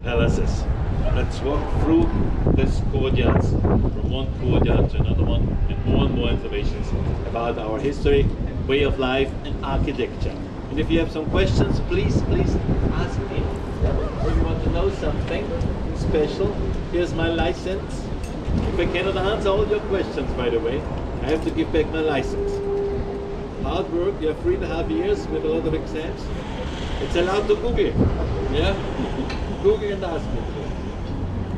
palaces. Let's walk through this courtyards, from one courtyard to another one, and more information about our history, way of life, and architecture. And if you have some questions, please ask me. If you want to know something special, here's my license. If I cannot answer all your questions, by the way, I have to give back my license. Hard work, you have 3.5 years with a lot of exams. It's allowed to Google. Yeah? Google and ask me.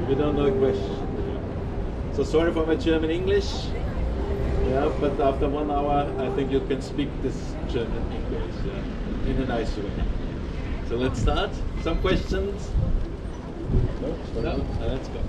If you don't know a question. So sorry for my German English. Yeah, but after 1 hour, I think you can speak this German English, yeah, in a nice way. So let's start. Some questions? No? Let's go.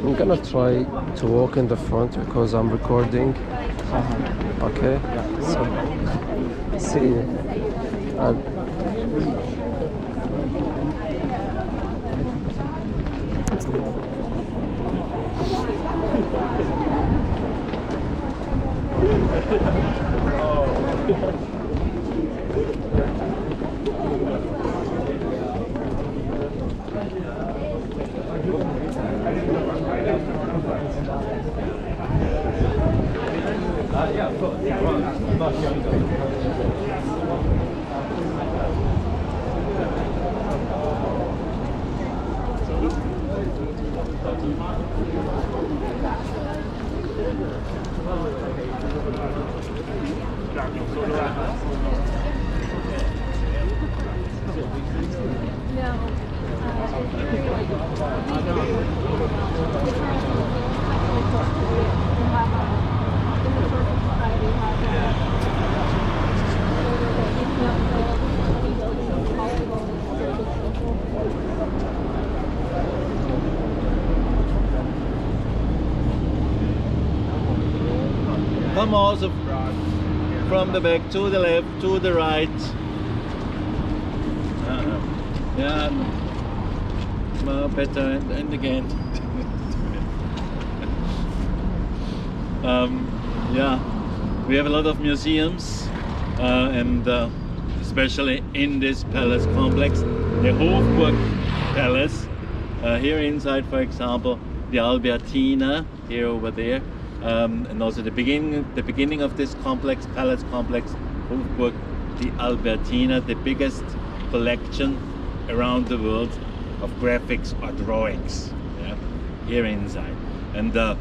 I'm gonna try to walk in the front because I'm recording. Okay? So, see. Come also from the back to the left, to the right. Yeah, better and again. Yeah, we have a lot of museums and especially in this palace complex, the Hofburg Palace. Here inside, for example, the Albertina, here over there. And also the beginning of this complex, palace complex, Hofburg, the Albertina, the biggest collection around the world of graphics or drawings, yeah, here inside. And the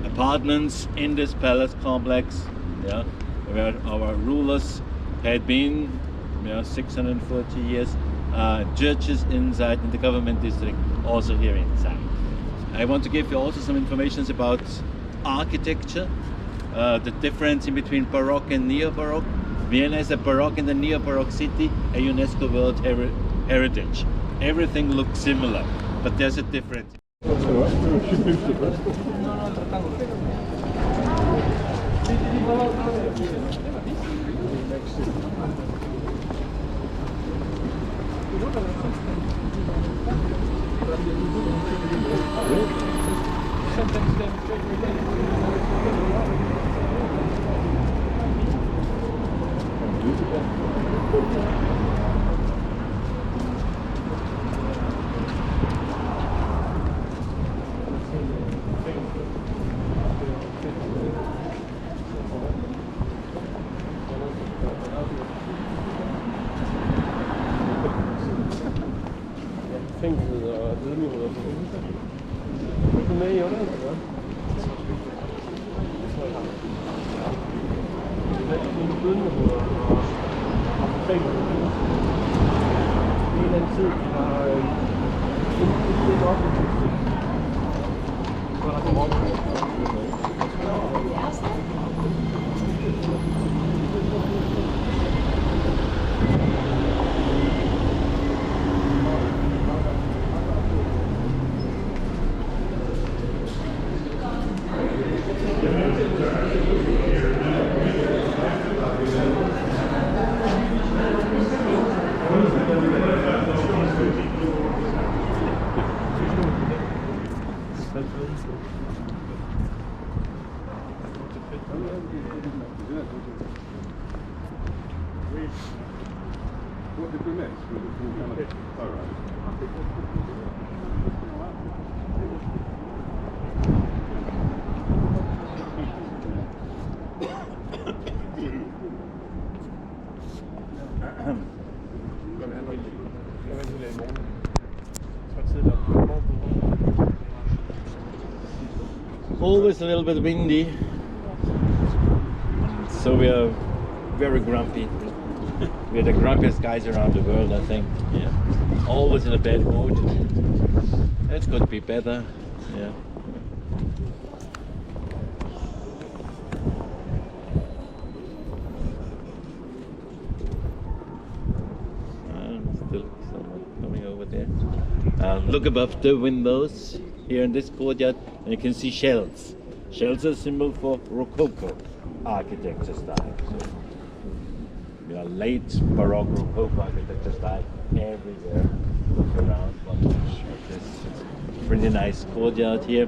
apartments in this palace complex, yeah, where our rulers had been, 640 years, churches inside in the government district, also here inside. I want to give you also some information about architecture, the difference in between Baroque and Neo-Baroque. Vienna is a Baroque and a Neo-Baroque city, a UNESCO World Heritage. Everything looks similar, but there's a difference. always a little bit windy, so we are very grumpy. We're the grumpiest guys around the world, I think. Yeah, always in a bad mood. It could be better. Yeah. Still someone coming over there. Look above the windows here in this courtyard, and you can see shells. Shells are a symbol for Rococo architecture style. So, we are late Baroque Rococo architecture style everywhere. Look around, this pretty nice courtyard here.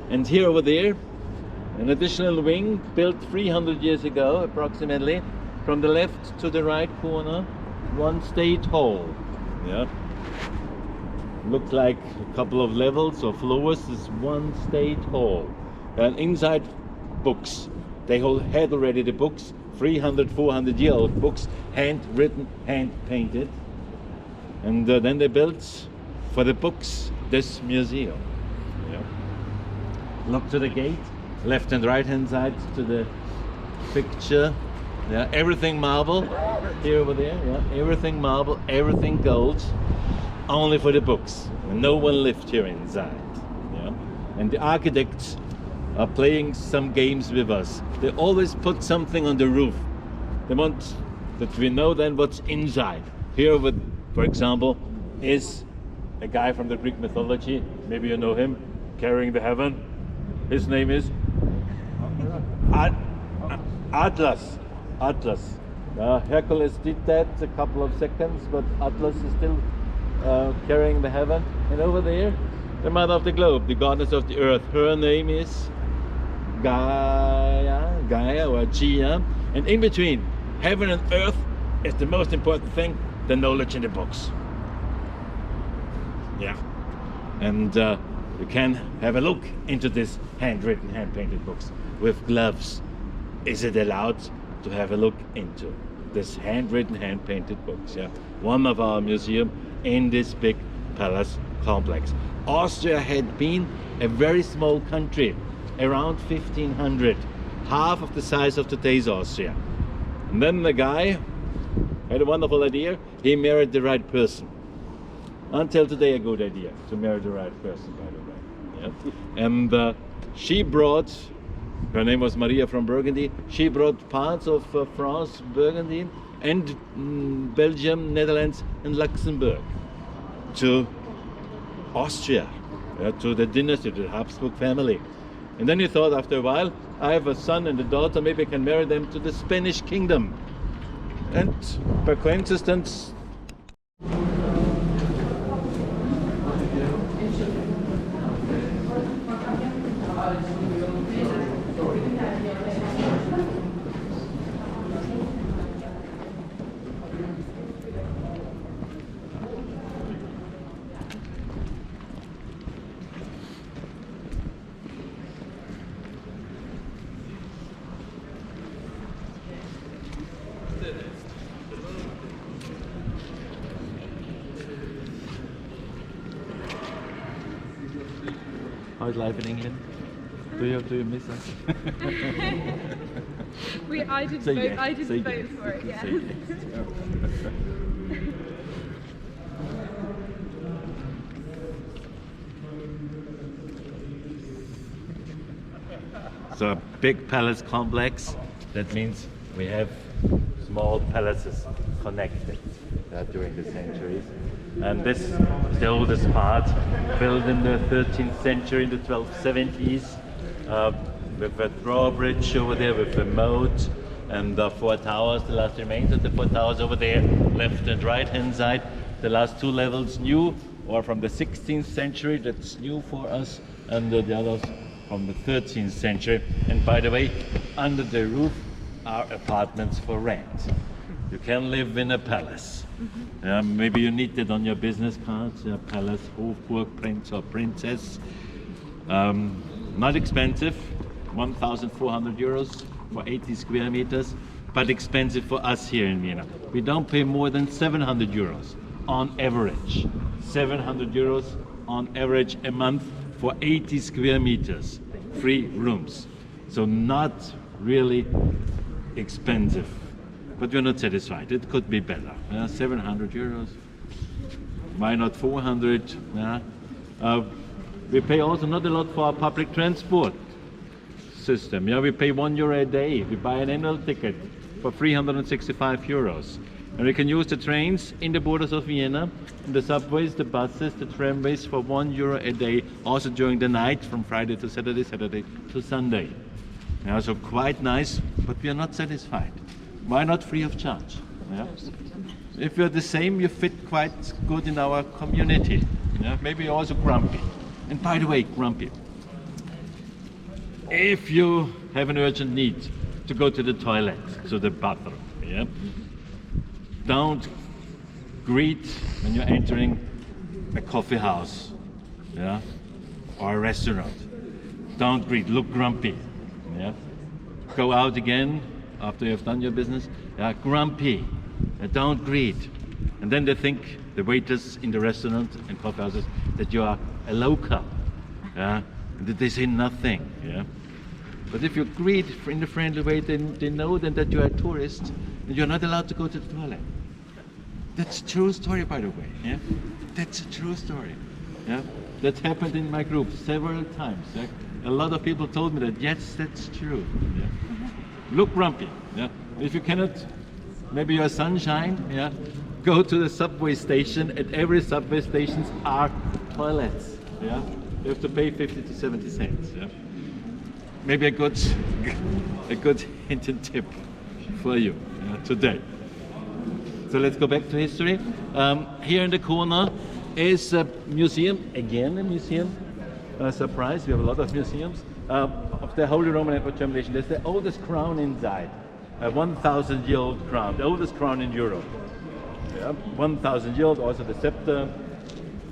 And here over there, an additional wing built 300 years ago, approximately, from the left to the right corner, one state hall. Yeah. Looks like a couple of levels or floors. This is one state hall. And inside, books. They had already the books, 300, 400-year-old books, hand-written, hand-painted. And then they built, for the books, this museum. Yeah. Look to the gate, left and right-hand side to the picture. Yeah, everything marble, here over there, yeah, everything marble, everything gold, only for the books. No one lived here inside. Yeah. And the architects are playing some games with us. They always put something on the roof. They want that we know then what's inside. Here, for example, is a guy from the Greek mythology, maybe you know him, carrying the heaven. His name is Atlas. Atlas. Hercules did that a couple of seconds, but Atlas is still carrying the heaven. And over there, the mother of the globe, the goddess of the earth. Her name is Gaia or Gia. And in between heaven and earth is the most important thing, the knowledge in the books. Yeah. And you can have a look into this handwritten, hand-painted books with gloves. Is it allowed to have a look into this handwritten, hand-painted books? Yeah, one of our museum in this big palace complex. Austria had been a very small country around 1500, half of the size of today's Austria. And then the guy had a wonderful idea. He married the right person. Until today, a good idea to marry the right person, by the way. Yeah. And she brought, her name was Maria from Burgundy. She brought parts of France, Burgundy, and Belgium, Netherlands, and Luxembourg to Austria, to the dynasty, to the Habsburg family. And then he thought, after a while, I have a son and a daughter, maybe I can marry them to the Spanish kingdom. And by coincidence, how's life in England? Do you miss us? I didn't Say vote. yes. I didn't Say vote yes. for it. Yeah. Say yes. So a big palace complex, that means we have small palaces connected during the centuries. And this is the oldest part, built in the 13th century, in the 1270s, with a drawbridge over there, with a moat, and the four towers, the last remains of the four towers over there, left and right hand side. The last two levels new, or from the 16th century, that's new for us, and the others from the 13th century. And by the way, under the roof are apartments for rent. You can live in a palace. Maybe you need that on your business cards, palace, Hofburg, prince or princess. Not expensive, 1,400 euros for 80 square meters, but expensive for us here in Vienna. We don't pay more than 700 euros on average. 700 euros on average a month for 80 square meters. free rooms. So not really expensive, but we're not satisfied. It could be better. 700 euros. Why not 400? We pay also not a lot for our public transport system. Yeah, we pay €1 a day. We buy an annual ticket for 365 euros. And we can use the trains in the borders of Vienna, the subways, the buses, the tramways for €1 a day, also during the night from Friday to Saturday, Saturday to Sunday. Yeah, so quite nice, but we are not satisfied. Why not free of charge? Yeah? If you're the same, you fit quite good in our community. Yeah? Maybe you're also grumpy. And by the way, grumpy. If you have an urgent need to go to the toilet, to the bathroom, yeah? Don't greet when you're entering a coffee house, yeah, or a restaurant. Don't greet, look grumpy. Yeah? Go out again after you've done your business, grumpy, don't greet. And then they think, the waiters in the restaurant and coffee houses, that you are a local, yeah? And that they say nothing. Yeah? But if you greet in a friendly way, then they know then that you are a tourist and you're not allowed to go to the toilet. That's a true story, by the way. Yeah? That's a true story. Yeah? That happened in my group several times. Yeah? A lot of people told me that, yes, that's true. Yeah? Look grumpy. Yeah? If you cannot, maybe you're sunshine, yeah? Go to the subway station. At every subway station are toilets. Yeah? You have to pay 50 to 70 cents. Yeah? Maybe a good hint and tip for you today. So let's go back to history. Here in the corner is a museum, again a museum. Surprise, we have a lot of museums of the Holy Roman Emperor Germination. There's the oldest crown inside, a 1,000-year-old crown, the oldest crown in Europe. Yeah, 1,000 years old, also the scepter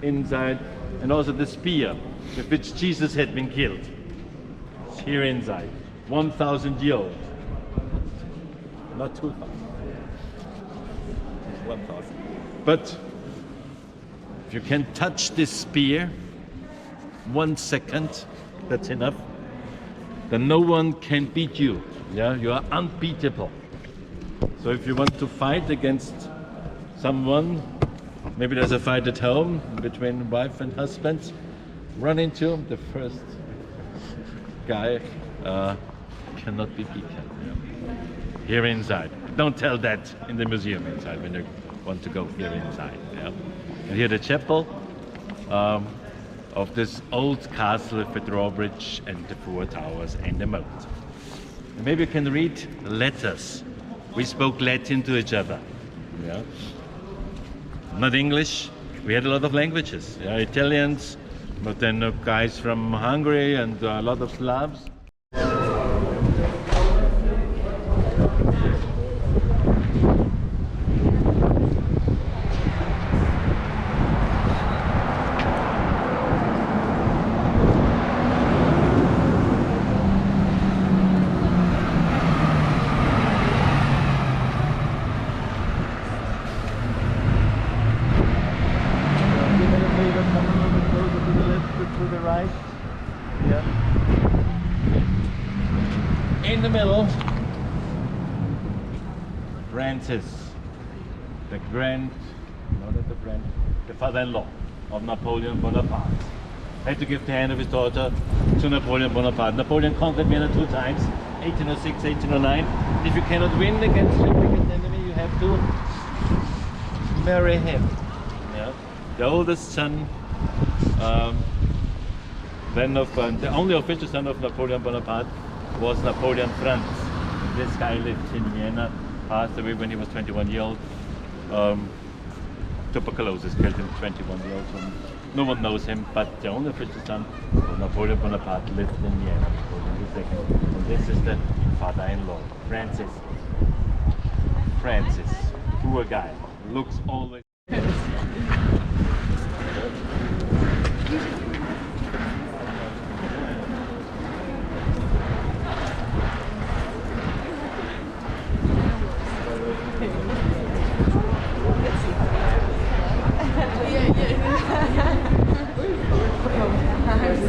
inside, and also the spear with which Jesus had been killed. It's here inside, 1,000 years old, not 2,000. 1,000. But if you can touch this spear 1 second, that's enough, then no one can beat you. Yeah, you are unbeatable. So if you want to fight against someone, maybe there's a fight at home between wife and husband, run into the first guy, cannot be beaten. Yeah. Here inside. Don't tell that in the museum inside when you want to go here inside. Yeah? And here the chapel of this old castle with the drawbridge and the 4 towers and the moat. And maybe you can read letters. We spoke Latin to each other. Yeah? Not English. We had a lot of languages. Yeah? Italians, but then guys from Hungary and a lot of Slavs. In the middle, Francis, the father-in-law of Napoleon Bonaparte, had to give the hand of his daughter to Napoleon Bonaparte. Napoleon conquered Vienna 2 times, 1806, 1809. If you cannot win against your biggest enemy, you have to marry him. Yeah? The oldest son, then of the only official son of Napoleon Bonaparte was Napoleon Franz. This guy lived in Vienna, passed away when he was 21 years old. Tuberculosis killed him 21 years old. So no one knows him, but the only official son of Napoleon Bonaparte lived in Vienna, Napoleon II. And this is the father-in-law, Francis. Francis, poor guy, looks always...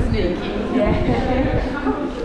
Sneaky. Yeah.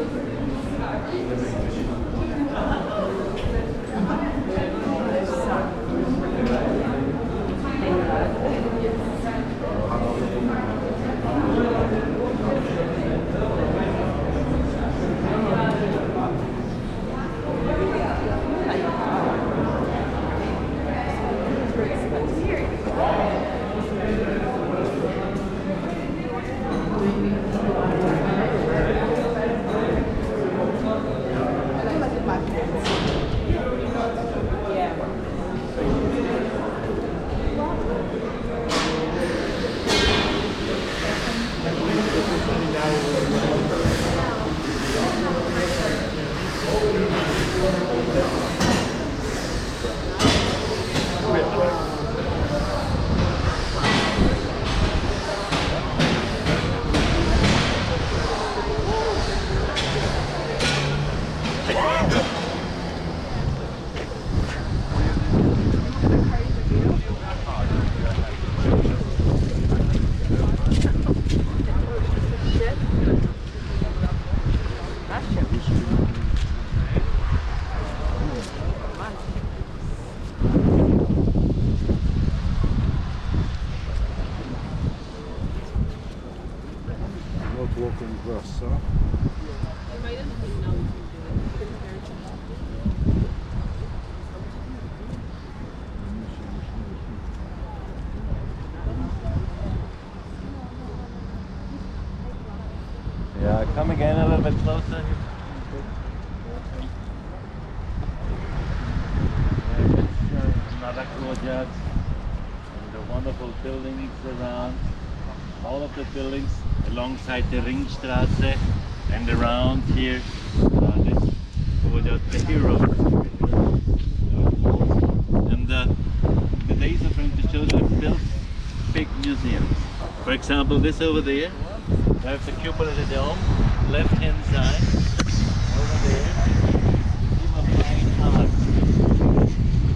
walking grass, huh? Yeah, come again a little bit closer. Another courtyard and the wonderful buildings around. All of the buildings alongside the Ringstraße and around here. This courtyard, the hero. And the days are going to show that I've built big museums. For example, this over there. I have the cupola de dome, left hand side, over there, team of fine art.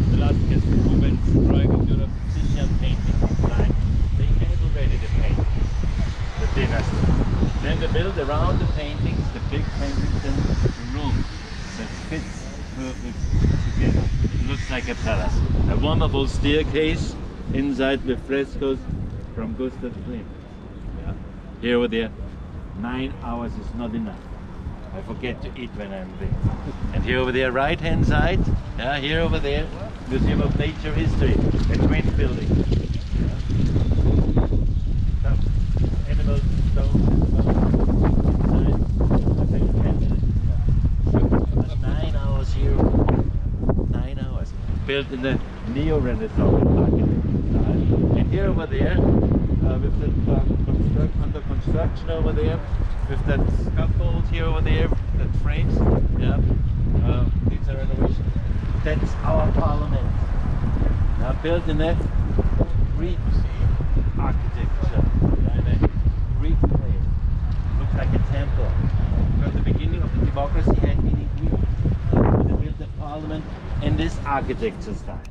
Velasquez, Rubens, Bruegel, Europe, Titian painting line. They had already the paint, the dynasty. Then they build around the paintings, the big paintings in the room that fits perfect together. It looks like a palace. A wonderful staircase inside with frescoes from Gustav Klimt. Here over there, 9 hours is not enough. I forget to eat when I'm there. And here over there, right hand side, here over there, Museum of Nature History, a twin building. Some animals, stones, inside. 9 hours here, 9 hours. Built in the neo-Renaissance architecture style. And here over there, with the under construction over there, with that scaffold here over there, that frames, these are renovations. That's our parliament. Now built in a Greek architecture, in a Greek way. Looks like a temple. Because the beginning of the democracy had been in Greek. They built the parliament in this architecture style.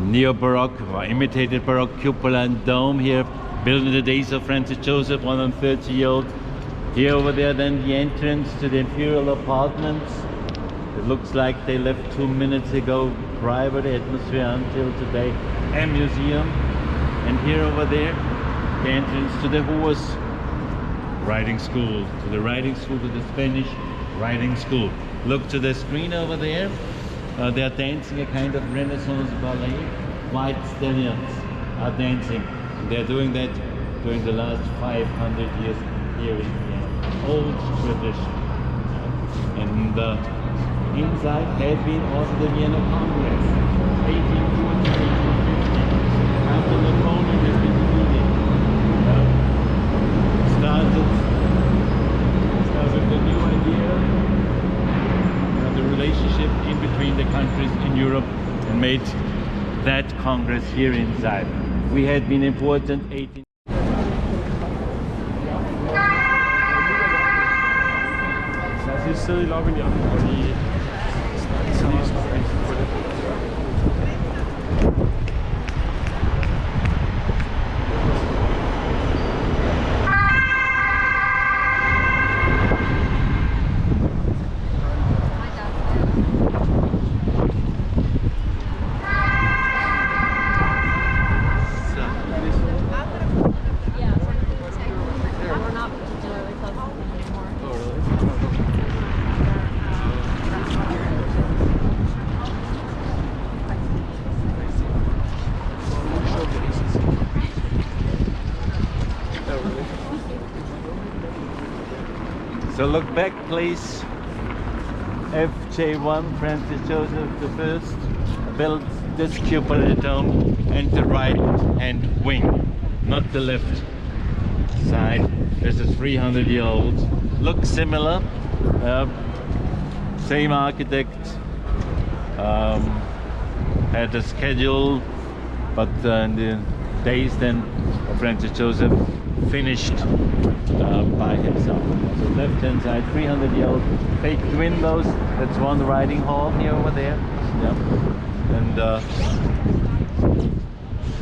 neo-Baroque or imitated Baroque cupola and dome here, built in the days of Francis Joseph, 130-year-old. Here over there then the entrance to the imperial apartments. It looks like they left 2 minutes ago. Private atmosphere until today, a museum. And here over there, the entrance to the horse riding school, to the Spanish riding school. Look to the screen over there. They are dancing a kind of Renaissance ballet. White stallions are dancing. They are doing that during the last 500 years here in Vienna. Old tradition. And inside had been also the Vienna Congress, 1840, 1850. After Napoleon had been defeated, started with the new idea, the relationship in between the countries in Europe, and made that Congress here inside. We had been important 18. Still loving you. So look back, please. FJ1, Francis Joseph I, built this cupola dome and the right hand wing, not the left side. This is 300-year-old. Looks similar. Same architect. Had a schedule, but in the days then of Francis Joseph finished by himself. So left hand side, 300-year-old faked windows. That's one riding hall here over there. Yeah. And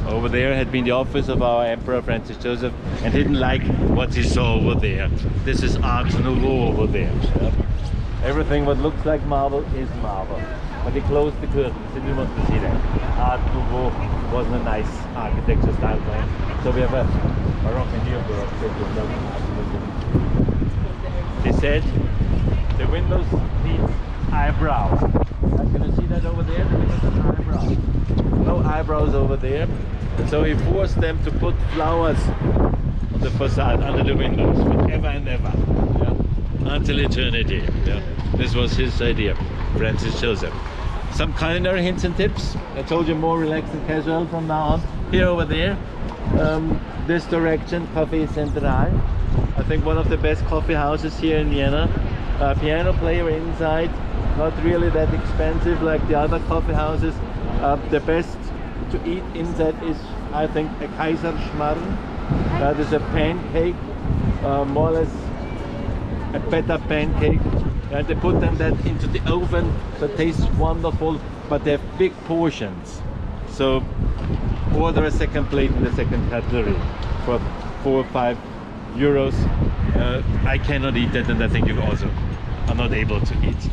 over there had been the office of our Emperor Francis Joseph, and didn't like what he saw over there. This is Art Nouveau over there. Yeah. Everything what looks like marble is marble. But he closed the curtains, he didn't want to see that. Art Nouveau wasn't a nice architecture style for him. So we have a Baroque and neo-Baroque. They said the windows need eyebrows. Can you see that over there? The windows have eyebrows. No eyebrows over there. And so he forced them to put flowers on the facade under the windows forever and ever. Yeah? Until eternity. Yeah? This was his idea, Francis Joseph. Some culinary hints and tips. I told you more relaxed and casual from now on. Here over there, this direction, Café Central. I think one of the best coffee houses here in Vienna. Piano player inside, not really that expensive like the other coffee houses. The best to eat inside is, I think, a Kaiserschmarrn. That is a pancake, more or less a better pancake. And they put them that into the oven, so it tastes wonderful, but they have big portions. So order a second plate in the second category for 4 or 5 euros. I cannot eat that, and I think you also are not able to eat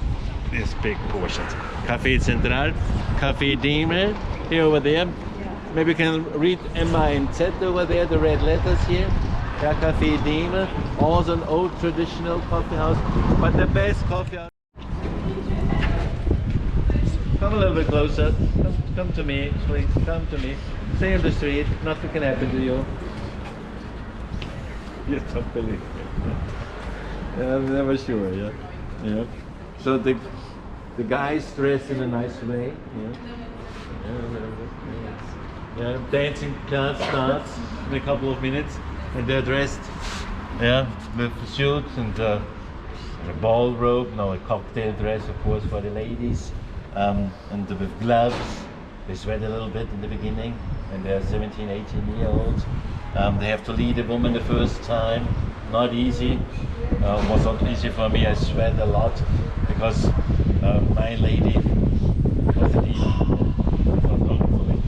these big portions. Café Central, Café Demel, here over there. Maybe you can read M-I-N-Z over there, the red letters here. Yeah, Café Demel, also an old traditional coffee house, but the best coffee house. Come a little bit closer. Come to me, please. Come to me. Stay on the street. Nothing can happen to you. You don't believe me. Yeah, I'm never sure. Yeah. Yeah. So the guys dressed in a nice way. Yeah. Dancing class starts in a couple of minutes, and they're dressed, with suits and a ball robe. Now a cocktail dress, of course, for the ladies, and with gloves. They sweat a little bit in the beginning, and they're 17, 18-year-olds. They have to lead a woman the first time. Not easy. Was not easy for me. I sweat a lot because my lady wasn't easy. Not hopefully.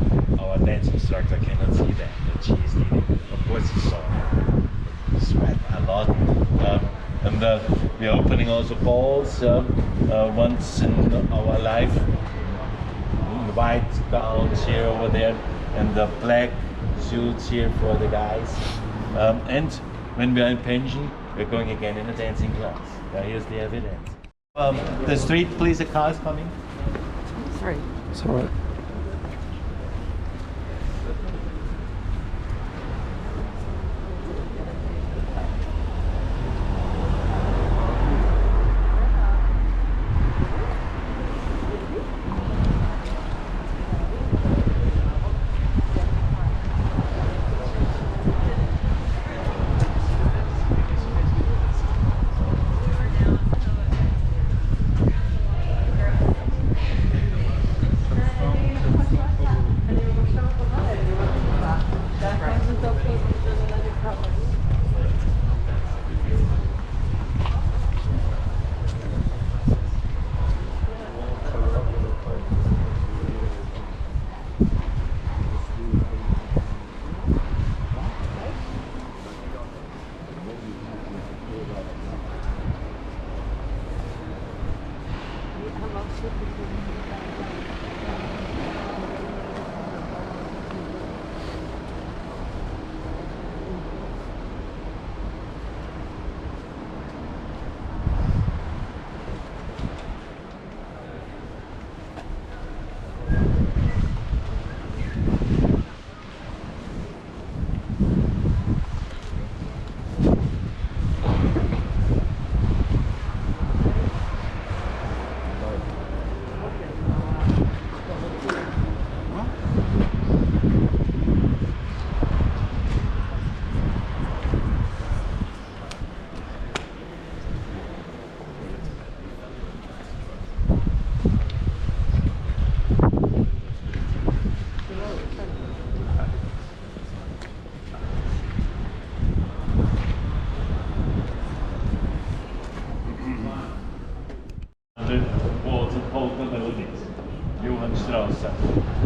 dance instructor cannot see that she is leading. Of course he saw her. Sweat a lot. And we're opening also balls once in our life. White gowns here over there, and the black suits here for the guys. And when we are in pension, we're going again in a dancing class. Here's the evidence. The street, please, a car is coming. Sorry. It's alright.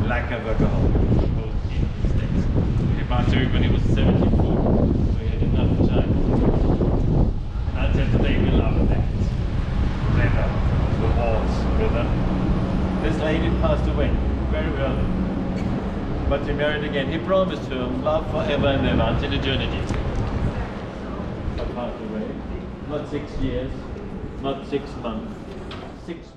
Lekker workaholic. He passed away when he was 74, so he had enough time. Until today we love that. Leather, the walls, rhythm. This lady passed away very early, but he married again. He promised her love forever and ever until eternity. But passed away. Not 6 years, not 6 months, 6 weeks.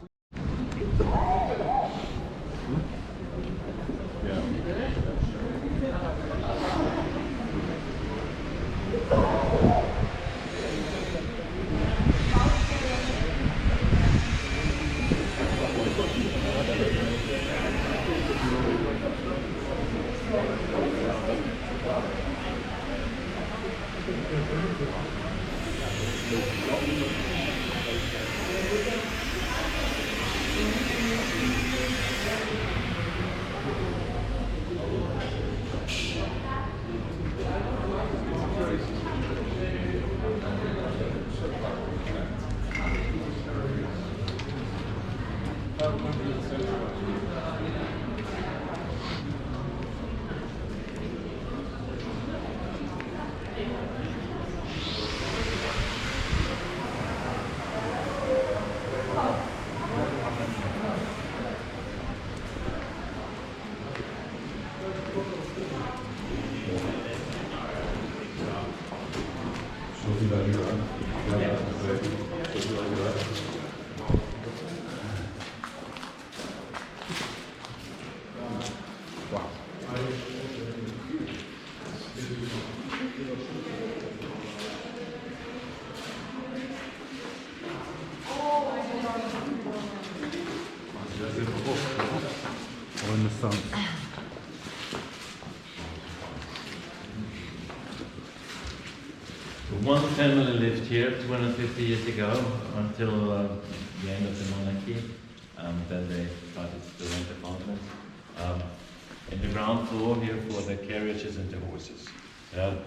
One family lived here 250 years ago until the end of the monarchy. Then they started to rent apartments. In the ground floor here for the carriages and the horses. The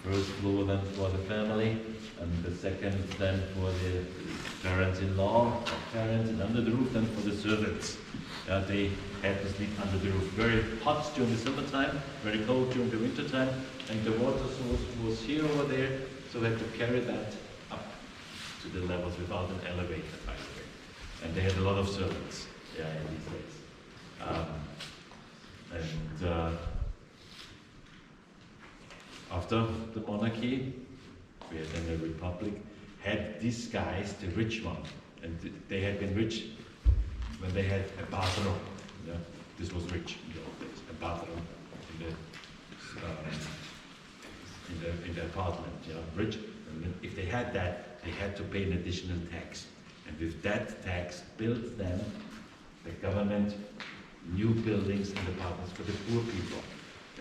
First floor then for the family, and the second then for the parents-in-law, parents, and under the roof then for the servants. They had to sleep under the roof. Very hot during the summertime, very cold during the wintertime, and the water source was here over there, so we had to carry that up to the levels without an elevator, by the way. And they had a lot of servants in these days. After the monarchy, we had then a republic, had these guys, the rich one, and they had been rich when they had a bathroom. Yeah? This was rich in the old days, a bathroom in the apartment, rich. And if they had that, they had to pay an additional tax. And with that tax, built then the government new buildings and apartments for the poor people.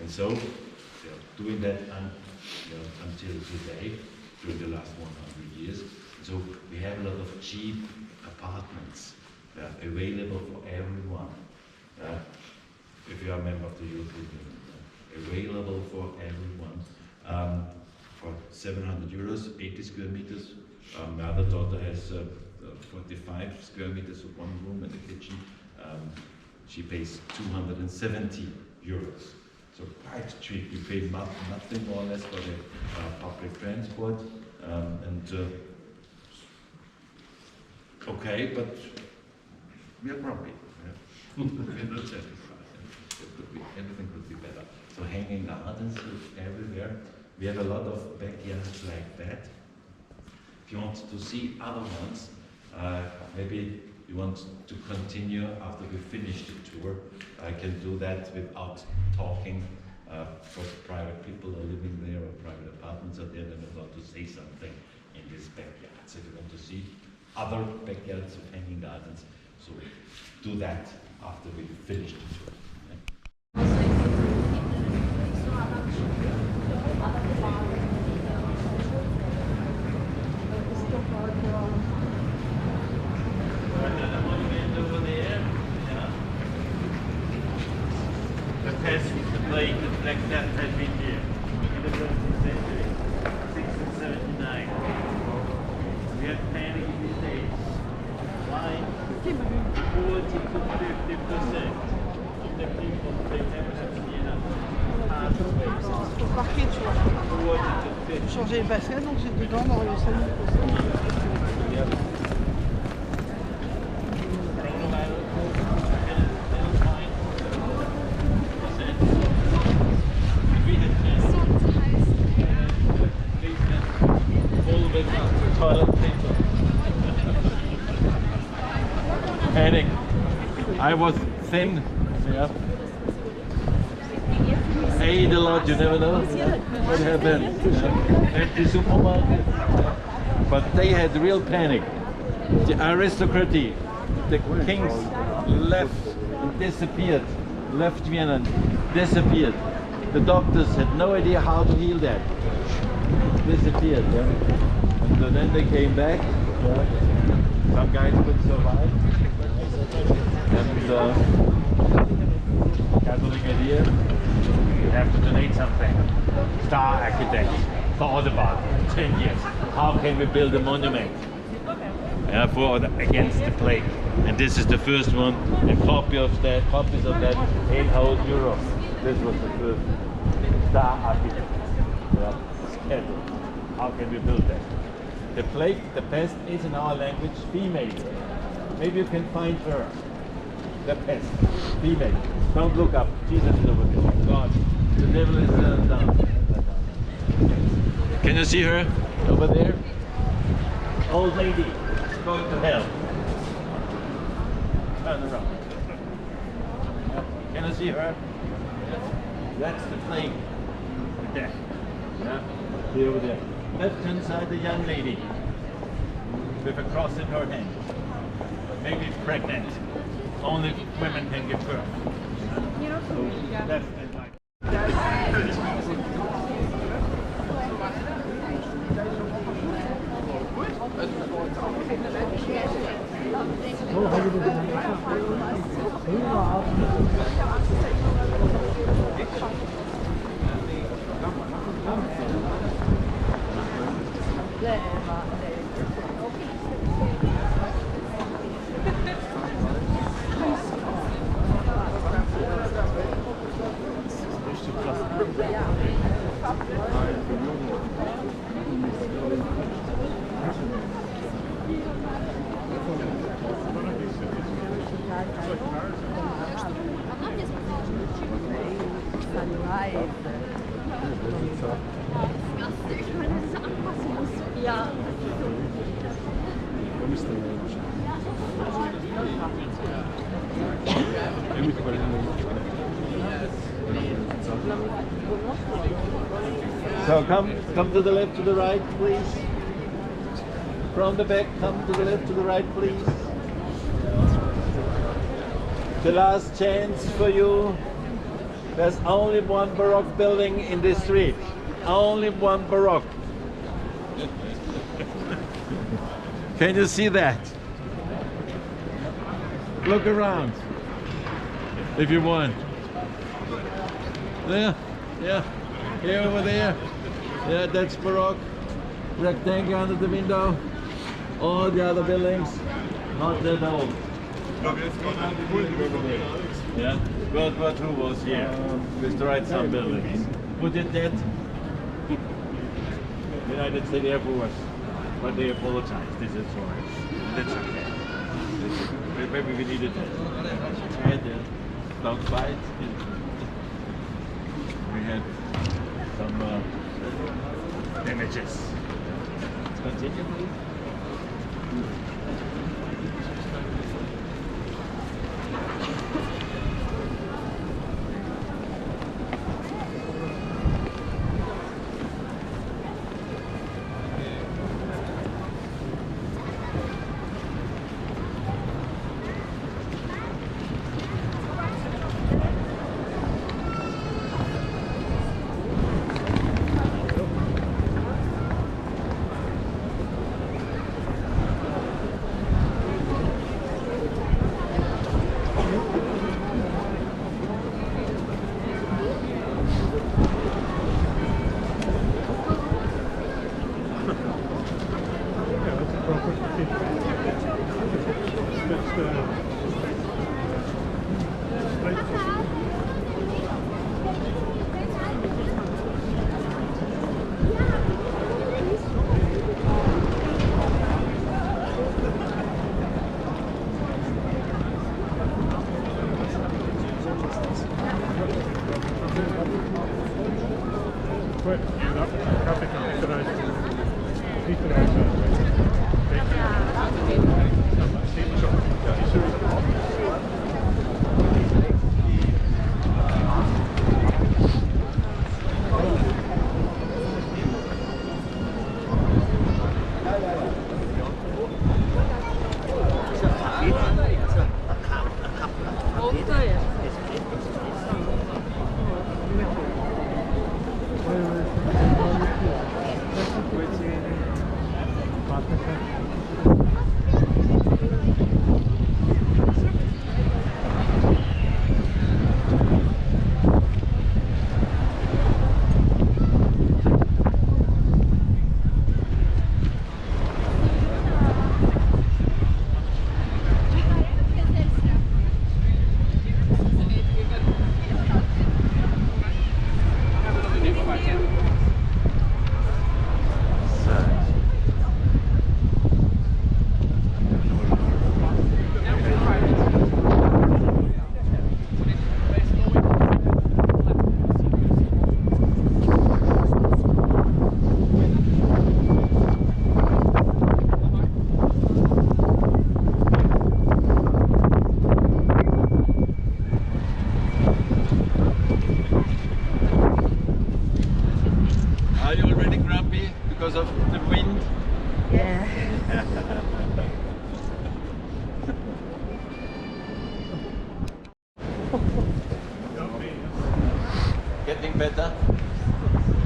And so they're doing that until today, during the last 100 years. So we have a lot of cheap apartments available for everyone. If you are a member of the European Union, available for everyone for 700 euros, 80 square meters. My other daughter has 45 square meters of one room and a kitchen. She pays 270 euros. So quite cheap. You pay nothing more or less for the public transport. Okay, but we are grumpy. We're not satisfied. Everything could be better. So hanging gardens everywhere. We have a lot of backyards like that. If you want to see other ones, maybe you want to continue after we finish the tour. I can do that without talking. For private people are living there or private apartments are there, then I want to say something in this backyard. So if you want to see other backyards of hanging gardens, so do that after we finish the tour. Black Death had been here in the 13th century, 1679. We had panic in these days. Why? 40 to 50% of the people, they never have Vienna. Faut parquer, tu vois. Changer les baskets, donc j'ai dedans dans le salon. Panic. I was thin. Ate a lot, you never know what happened. Empty supermarket. But they had real panic. The aristocracy, the kings left and disappeared, left Vienna and disappeared. The doctors had no idea how to heal that. Disappeared. And then they came back. Some guys could survive. And Catholic idea, you have to donate something. Star architect thought about 10 years. How can we build a monument against the plague? And this is the first one. A copies of that, 800 euros. This was the first star architect. Schedule. How can we build that? The plague, the pest is in our language female. Maybe you can find her. The pest, female. Don't look up. Jesus is over there. God, the devil is down. Can you see her over there? Old lady, going to hell. Turn around. Can you see her? That's the plague. The death. See over there. Left hand side, the young lady with a cross in her hand. Maybe pregnant. Only women can give birth. So left and right. Ja. So come to the left, to the right, please. From the back, come to the left, to the right, please. The last chance for you. There's only one Baroque building in this street. Only one Baroque. Can you see that? Look around if you want. There, yeah, here over there. Yeah, that's Baroque. Rectangle under the window. All the other buildings, not that old. Yeah, World War II was here. Destroyed some buildings. Who did that? United States Air Force. But they apologized. This is sorry. That's okay. Maybe we needed that. And don't fight. We had some damages. Let's continue, please. Because of the wind? Yeah. Getting better?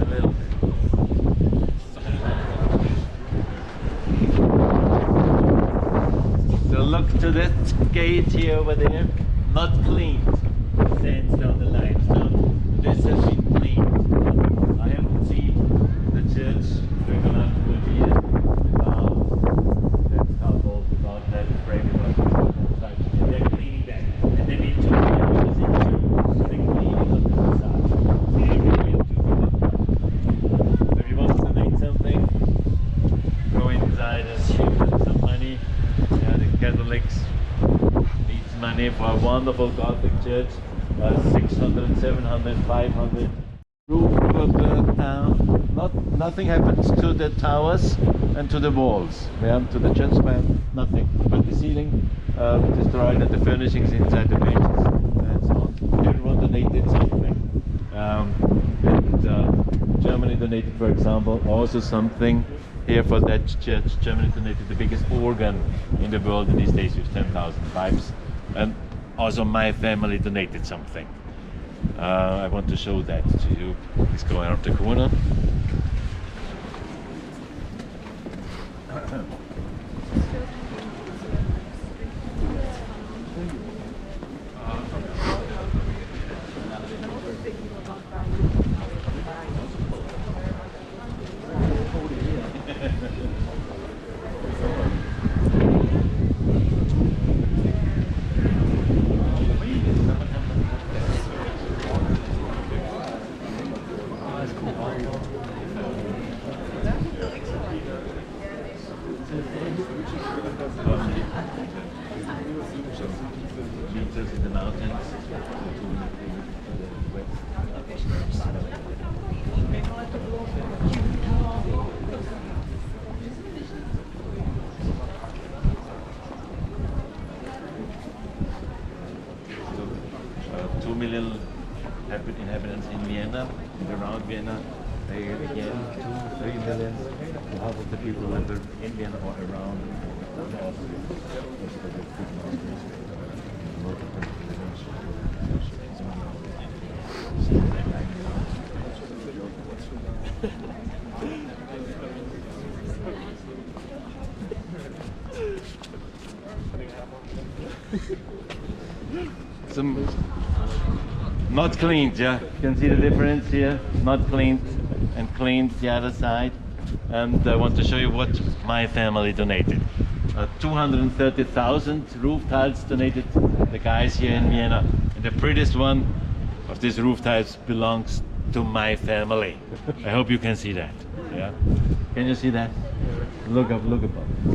A little bit. So look to that gate here over there. Not cleaned. Sandstone, the limestone. This has been cleaned. I haven't seen the church here without that scaffold, without that framework. They're cleaning that. And they need to the cleaning of the facade. So if you want to make something, go inside and shoot some money. Yeah, the Catholics need money for a wonderful Gothic church. 600, 700, 500. Roof were burnt down. Nothing happens to the towers and to the walls. Yeah, to the church span, nothing. But the ceiling destroyed and the furnishings inside the benches and so on. Everyone donated something. Germany donated, for example, also something here for that church. Germany donated the biggest organ in the world in these days with 10,000 pipes. And also my family donated something. I want to show that to you. Let's go around the corner. Meters in the mountains. So, 2 million inhabitants in Vienna, and around Vienna. Again, 2-3 million. Half of the people live in Vienna or around Austria. Some not cleaned, yeah. You can see the difference here. Not cleaned and cleaned the other side. And I want to show you what my family donated. 230,000 roof tiles donated the guys here in Vienna. And the prettiest one of these roof tiles belongs to my family. I hope you can see that. Yeah. Can you see that? Look up, look up.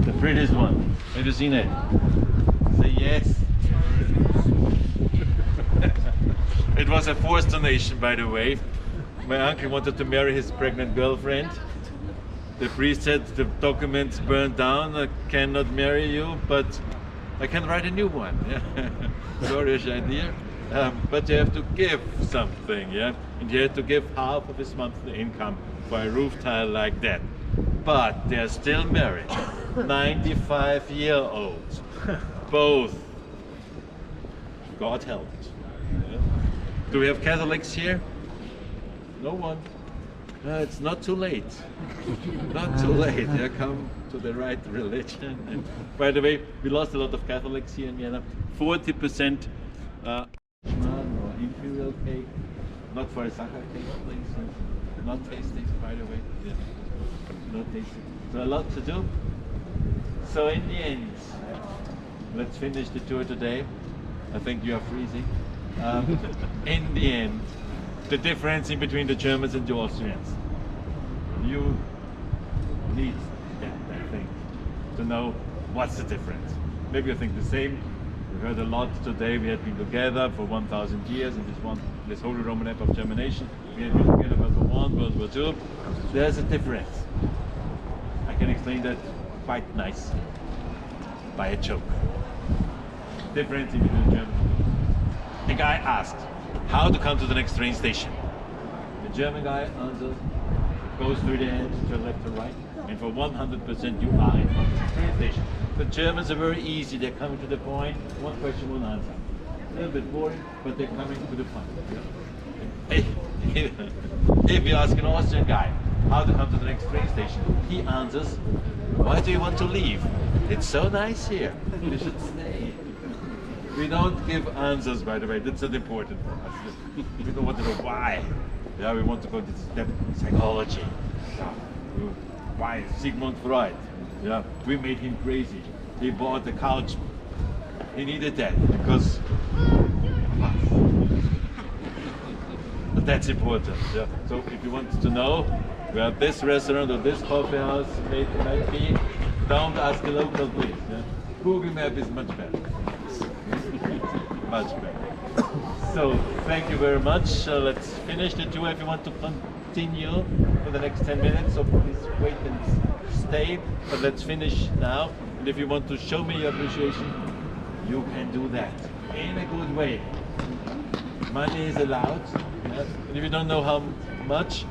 The prettiest one. Have you seen it? Say yes. It was a forced donation, by the way. My uncle wanted to marry his pregnant girlfriend. The priest said the documents burned down, I cannot marry you, but I can write a new one. Yeah. Glorious idea. But you have to give something, yeah? And you have to give half of his monthly income for a roof tile like that. But they're still married. 95-year-olds. Both. God helped. Yeah. Do we have Catholics here? No one. It's not too late. Not too late. Yeah, come to the right religion. And by the way, we lost a lot of Catholics here in Vienna. 40% or imperial cake, not for a Sacher cake, please. Not tasty, by the way. Yeah. Not tasty. So a lot to do. So in the end, let's finish the tour today. I think you are freezing. In the end, the difference in between the Germans and the Austrians. You need that, I think, to know what's the difference. Maybe you think the same. We heard a lot today. We had been together for 1,000 years in this Holy Roman Empire of Germanation. We had been together for World War I, World War II. There's a difference. I can explain that quite nicely by a joke. Difference in between Germans. The guy asked how to come to the next train station. The German guy answers, goes through the end to left to right, and for 100% you are in front of the train station. The Germans are very easy, they're coming to the point, one question, one answer. A little bit boring, but they're coming to the point. If you ask an Austrian guy how to come to the next train station, he answers, why do you want to leave? It's so nice here, you should stay. We don't give answers, by the way, that's not important for us. We don't want to know why. Yeah, we want to go to the psychology. Yeah. Why Sigmund Freud? Yeah, we made him crazy. He bought the couch. He needed that because but that's important. Yeah. So if you want to know where this restaurant or this coffee house might be, don't ask the local, please. Yeah? Google Map is much better. Much better. So thank you very much. Let's finish the tour. If you want to continue for the next 10 minutes, so please wait and stay. But let's finish now. And if you want to show me your appreciation, you can do that in a good way. Money is allowed. Yes. And if you don't know how much,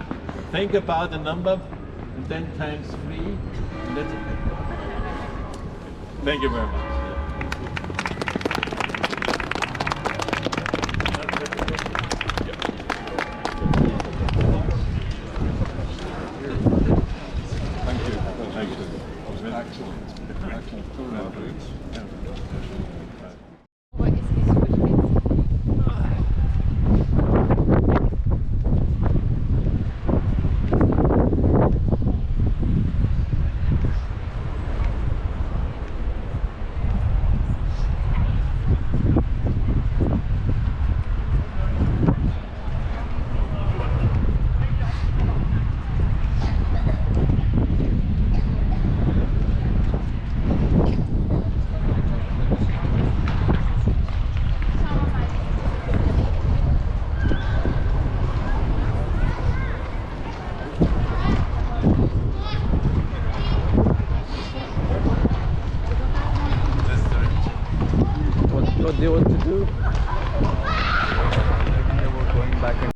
think about the number and 10 times 3. And that's it. Thank you very much. Thank you. Thank you. Excellent. What do you want to do? We're going back